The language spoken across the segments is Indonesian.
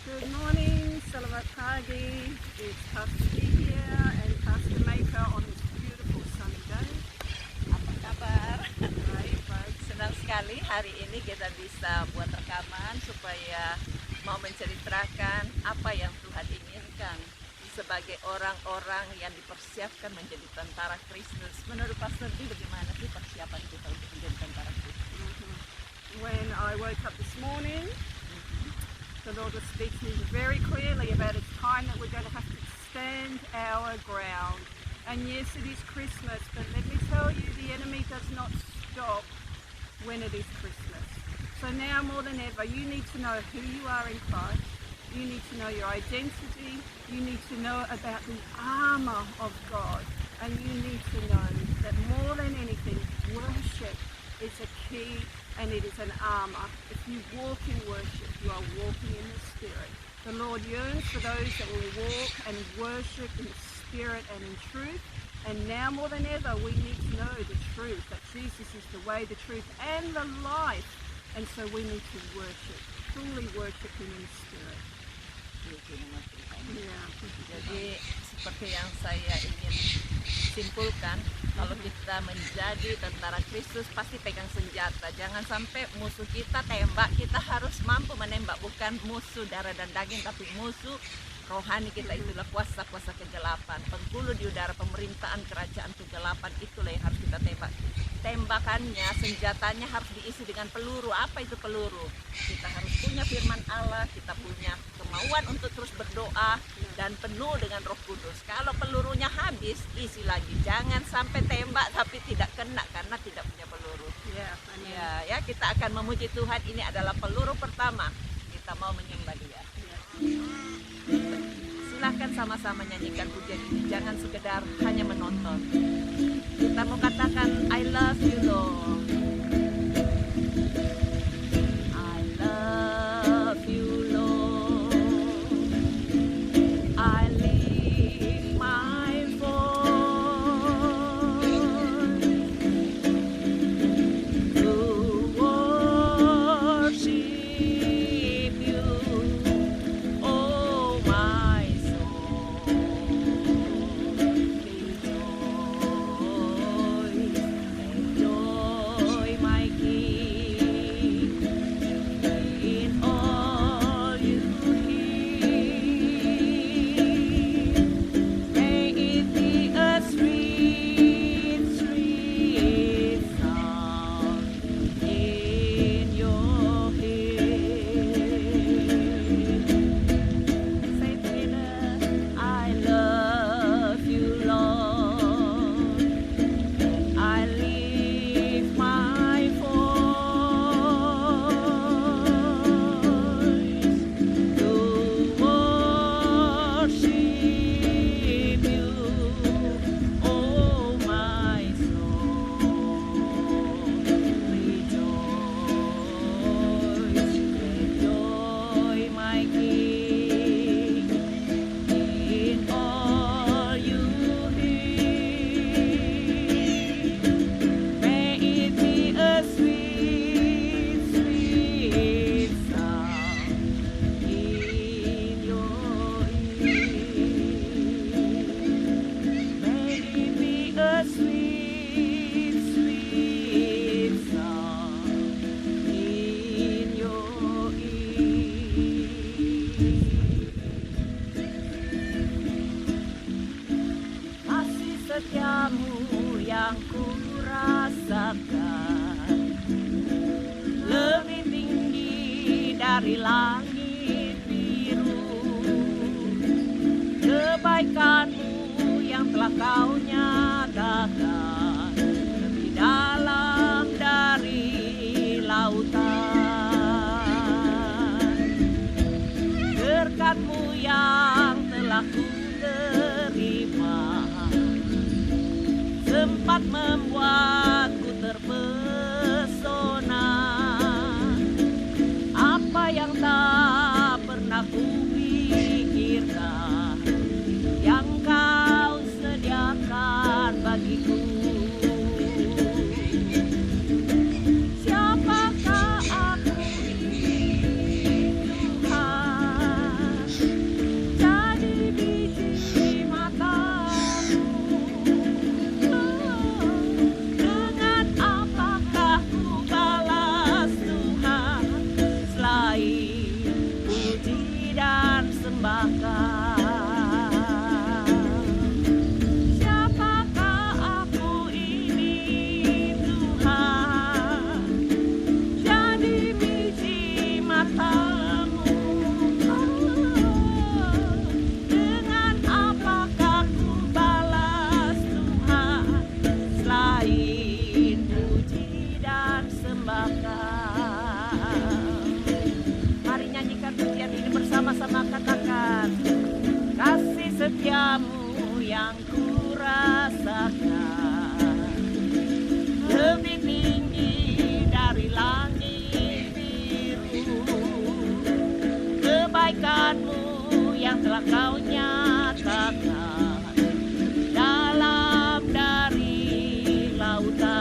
Good morning, selamat pagi. It's Pastor Dee here and Pastor Maker on this beautiful sunny day. Apa kabar? Baik, baik. Senang sekali hari ini kita bisa buat rekaman supaya mau menceritakan apa yang Tuhan inginkan sebagai orang-orang yang dipersiapkan menjadi tentara Kristus. Menurut Pastor Dee, bagaimana sih persiapan kita untuk menjadi tentara Kristus? When I woke up this morning, the Lord was speaking very clearly about it's time that we're going to have to stand our ground. And yes, it is Christmas, but let me tell you, the enemy does not stop when it is Christmas. So now more than ever, you need to know who you are in Christ. You need to know your identity. You need to know about the armor of God. And you need to know that more than anything, worship is a key and it is an armor. If you walk in worship, you are walking in the Spirit. The Lord yearns for those that will walk and worship in spirit and in truth. And now more than ever, we need to know the truth, that Jesus is the way, the truth, and the life. And so we need to worship, truly worship Him in spirit. Yeah. Jadi seperti yang saya ingin simpulkan, kalau kita menjadi tentara Kristus pasti pegang senjata. Jangan sampai musuh kita tembak, kita harus mampu menembak, bukan musuh darah dan daging, tapi musuh rohani kita. Itulah kuasa-kuasa kegelapan, penghulu di udara, pemerintahan kerajaan kegelapan. Itulah yang harus kita tembak. Tembakannya, senjatanya harus diisi dengan peluru. Apa itu peluru? Kita harus punya firman Allah, kita punya kemauan untuk terus berdoa dan penuh dengan Roh Kudus. Kalau pelurunya habis, isi lagi. Jangan sampai tembak tapi tidak kena karena tidak punya peluru. Ya, kita akan memuji Tuhan. Ini adalah peluru pertama. Kita mau menyembah Dia. Silahkan sama-sama nyanyikan pujian ini. Jangan sekedar hanya menonton. Kita mau katakan I love you Lord. I love you Lord. I lift my voice to worship you, oh my soul. Rejoice, my King, in all you hear. May it be a sweet, sweet sound in your ear. Say together, I love you, Lord. I lift my voice to worship you, oh my soul. Rejoice, rejoice, my King, in all you hear. May it be a sweet, sweet sound in your ear. May it be a sweet, sweet sound in your ear. Kasih setiamu yang kurasakan lebih tinggi dari langit biru. Kebaikanmu yang telah kau nyatakan lebih dalam dari lautan. Berkat-Mu yang telah ku terima sempat membuatku terpesona. Apa yang tak pernah kupikirkan, yang Kau sediakan bagiku. Siapakah aku ini, Tuhan? pujian ini bersama-sama katakan, kasih setiamu yang kurasakan lebih tinggi dari langit biru. Kebaikanmu yang telah kau nyatakan dalam dari lautan.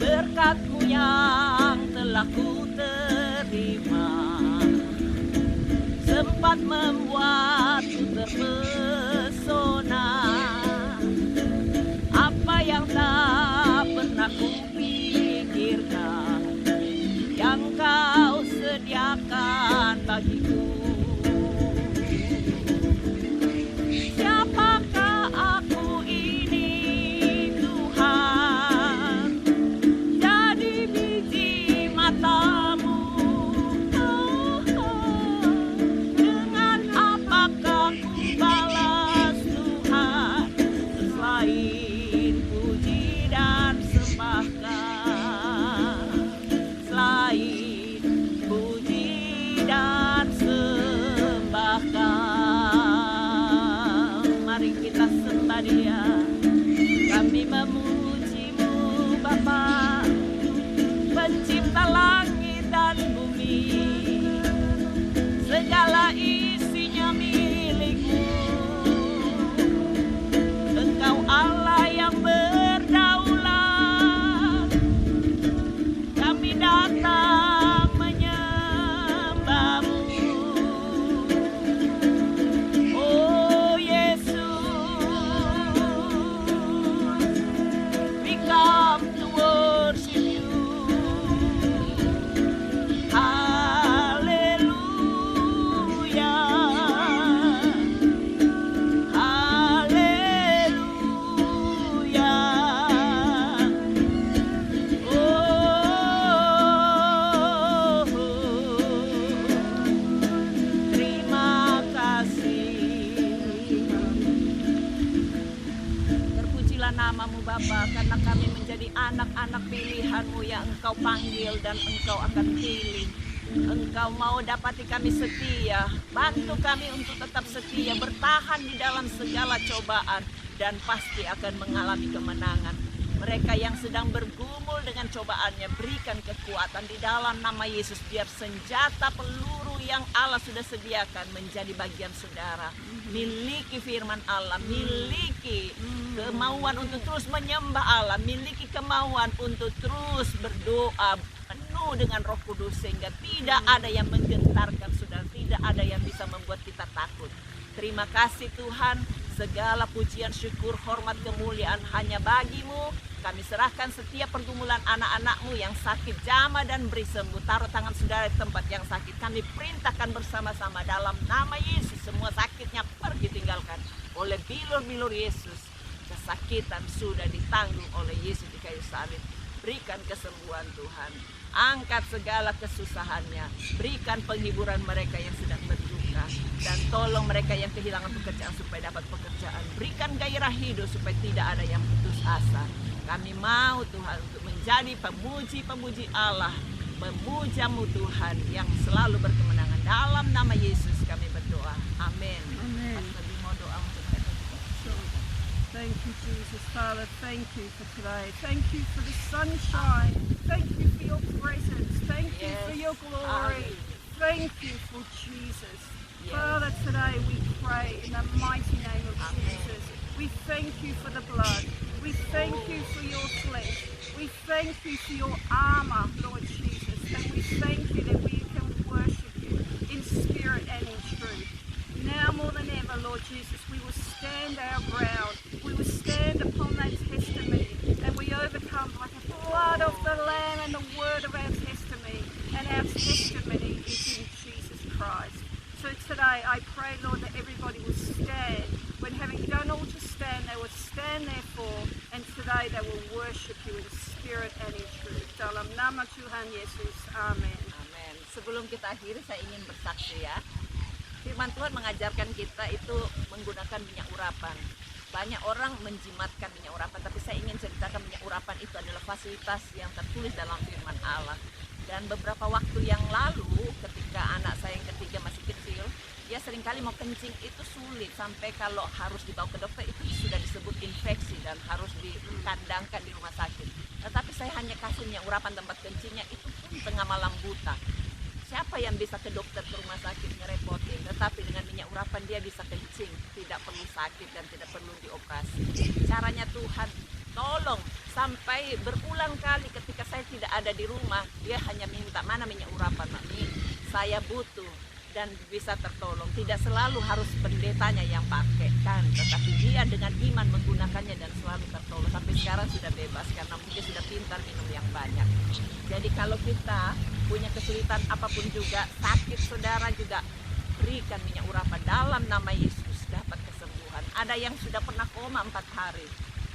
Berkat-Mu yang telah ku terima sempat membuatku terpesona. Apa yang tak pernah kupikirkan yang kau sediakan bagiku. Siapakah aku ini Tuhan, jadi biji mata-Mu. Dengan apakah ku balas Tuhan selain puji dan sembahkan, selain puji dan sembahkan. Mari kita sembah Dia. Kami memuji-Mu Bapa, pencipta langit dan bumi, segala isinya milik-Mu. Engkau Allah yang berdaulat, kami datang menyembah-Mu. Oh Yesus, we come to worship You. Haleluya, haleluya. Oh, terima kasih. Terpujilah nama-Mu Bapa, karena kami menjadi anak-anak pilihan-Mu yang Engkau panggil dan Engkau akan pilih. Engkau mau dapati kami setia. Bantu kami untuk tetap setia, bertahan di dalam segala cobaan, dan pasti akan mengalami kemenangan. Mereka yang sedang bergumul dengan cobaannya, berikan kekuatan di dalam nama Yesus, biar senjata peluru yang Allah sudah sediakan menjadi bagian saudara. Miliki firman Allah, miliki kemauan untuk terus menyembah Allah, miliki kemauan untuk terus berdoa penuh dengan Roh Kudus, sehingga tidak ada yang menggentarkan saudara, tidak ada yang bisa membuat kita takut. Terima kasih Tuhan, segala pujian, syukur, hormat, kemuliaan hanya bagi-Mu. Kami serahkan setiap pergumulan anak-anak-Mu yang sakit, jamah dan beri sembuh. Taruh tangan saudara di tempat yang sakit. Kami perintahkan bersama-sama dalam nama Yesus, semua sakitnya pergi tinggalkan oleh bilur-bilur Yesus. Kesakitan sudah ditanggung oleh Yesus di kayu salib. Berikan kesembuhan Tuhan, angkat segala kesusahannya, berikan penghiburan mereka yang sedang berduka, dan tolong mereka yang kehilangan pekerjaan supaya dapat pekerjaan. Berikan gairah hidup supaya tidak ada yang putus asa. Kami mau Tuhan untuk menjadi pemuji-pemuji Allah, memuja-Mu Tuhan yang selalu berkemenangan. Dalam nama Yesus kami berdoa, amin. Amen. Pastor Bimo, doa untuk kita. Thank you, Jesus. Father, thank you for today. Thank you for the sunshine. Thank you for your presence. Thank you for your glory. Thank you for Jesus. Yes. Father, today we pray in the mighty name of Jesus. We thank you for the blood. We thank you for your flesh. We thank you for your armor, Lord Jesus. And we thank you that we can worship you in spirit and in truth. Now more than ever, Lord Jesus, we will stand our ground. We will stand upon that testimony, and we overcome by the blood of the Lamb and the word of our testimony. And our testimony is in Jesus Christ. So today I pray, Lord, that everybody will stand. When having done all to stand, they will stand therefore, and today they will worship you in spirit and in truth. Dalam nama Tuhan Yesus, amin. Amin. Sebelum kita akhiri, saya ingin bersaksi ya. Firman Tuhan mengajarkan kita itu menggunakan minyak urapan. Banyak orang menjimatkan minyak urapan, tapi saya ingin ceritakan minyak urapan itu adalah fasilitas yang tertulis dalam firman Allah. Dan beberapa waktu yang lalu ketika anak saya yang ketiga masih kecil, dia seringkali mau kencing itu sulit, sampai kalau harus dibawa ke dokter itu sudah disebut infeksi dan harus dikandangkan di rumah sakit. Tetapi saya hanya kasih minyak urapan tempat kencingnya, itu pun tengah malam buta. Siapa yang bisa ke dokter ke rumah sakit ngerepotin, tetapi dengan minyak urapan dia bisa kencing, tidak perlu sakit dan tidak perlu dioperasi. Caranya Tuhan tolong, sampai berulang kali ketika saya tidak ada di rumah, dia hanya minta mana minyak urapan, Mami, saya butuh, dan bisa tertolong. Tidak selalu harus pendetanya yang pakai kan, tetapi dia dengan iman menggunakannya dan selalu tertolong. Sampai sekarang sudah bebas karena mungkin sudah pintar minum yang banyak. Jadi kalau kita punya kesulitan apapun juga, sakit saudara juga, berikan minyak urapan dalam nama Yesus, dapat kesembuhan. Ada yang sudah pernah koma 4 hari,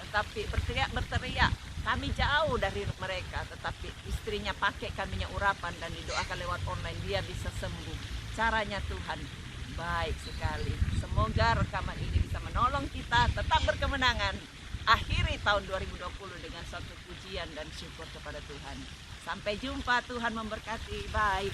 tetapi berteriak, kami jauh dari mereka, tetapi istrinya pakaikan minyak urapan dan didoakan lewat online, dia bisa sembuh. Caranya Tuhan baik sekali. Semoga rekaman ini bisa menolong kita tetap berkemenangan. Akhiri tahun 2020 dengan suatu pujian dan syukur kepada Tuhan. Sampai jumpa, Tuhan memberkati. Bye.